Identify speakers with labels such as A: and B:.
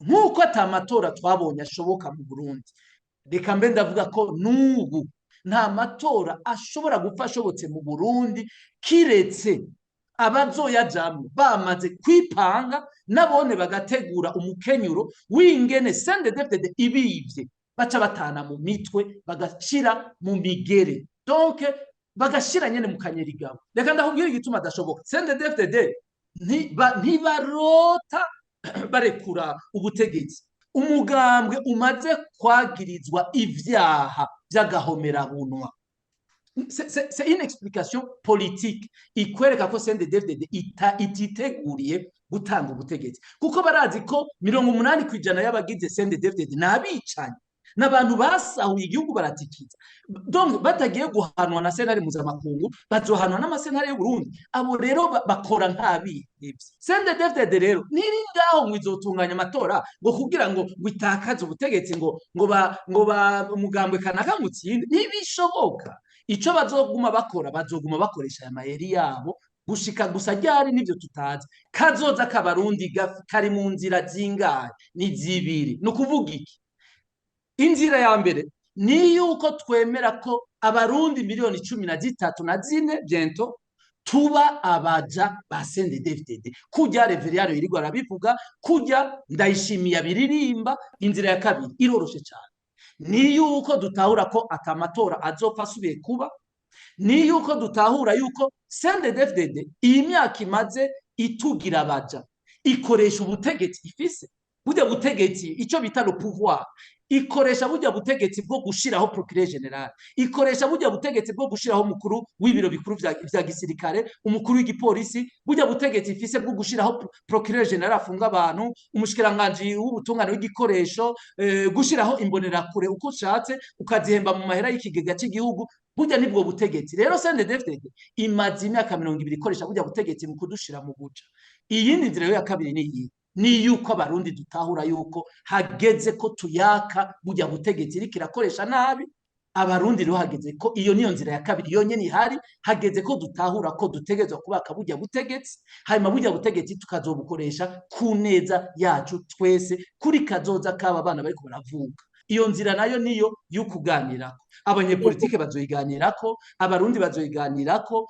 A: nk'uko atamatora twabonye ashoboka mu Burundi, reka mbe ndavuga ko n'ubu nta matora ashobora gupfa ashobotse mu Burundi kiretse abazoyajamwo bamaze kwipanga nabone bagategura umukenyuro w'ingene CNDD-FDD ibivye baca batana mu mitwe bagashira mu migere, donc bagashira nyene mu kanyerigabo. Reka ndakubwira igituma adashoboka. CNDD-FDD ntibarota barekura ubutegetsi. Umugambwe umaze kwagirizwa ivyaha vy'agahomerabunwa, c'est une explication politique ikwereka ko CNDD-FDD ititeguriye gutanga ubutegetsi, kuko barazi ko 80% y'abagize CNDD-FDD n'abicanyi, n'abantu basahuye igihugu baratikiza. Donc batagiye guhanwa na sentare mpuzamakungu bazohanwa n'amasentare y'u Burundi. Abo rero bakora nk'abihevye. CNDD-FDD rero niri ngaho mwizotunganya amatora ngo kugira ngo witakaze ubutegetsi ngo umugambwe kanaka mutsinde, ntibishoboka. Ico bazoguma bakora, bazoguma bakoresha aya mayeri yabo gushika gusa ryari nivyo tutazi. Kazoza k'abarundi kari mu nzira zingahe? Ni zibiri. Nukuvuga iki? Inzira ya mbere ni yuko twemera ko abarundi miliyoni 13 bientôt tuba abaja ba CNDD-FDD. Kujya Reveriyano yirirwa arabivuga, kujya Ndayishimiye abiririmba. Inzira ya kabiri iroroshe cyane, ni yuko dutahura ko atamatora azopfa asubiye kuba, ni yuko dutahura yuko CNDD-FDD iyi myaka imaze itugira abaja, ikoresha ubutegetsi ifise. Burya butegetsi ico bita le pouvoir, ikoresha burya butegetsi bwo gushiraho procureur general, ikoresha burya butegetsi bwo gushiraho umukuru w'ibiro bikuru vya gisirikare, umukuru w'igipolisi, burya butegetsi ifise bwo gushiraho procureur general afunga abantu, umushikiranganje w'ubutungane w'igikoresho, gushiraho imbonerakure uko ushatse ukazihemba mu mahera y'ikigega cy'igihugu. Burya nibwo butegetsi rero CNDD-FDD imaze imyaka 20 ikoresha burya butegetsi mu kudushira mu buja. Iyindi nzira ya kabiri ni iyi, ni yuko abarundi dutahura yuko hageze ko tuyaka burya butegetsi iriko irakoresha nabi. Abarundi rero hageze ko iyo niyo nzira ya kabiri yonyene ihari, hageze ko dutahura ko dutegezwa kubaka burya butegetsi, hanyuma burya butegetsi tukazobukoresha ku neza yacu twese, kuri kazoza k'aba bana bariko baravuka. Iyo nzira nayo niyo y'ukuganirako, abanyepolitike bazoyiganirako, abarundi bazoyiganirako,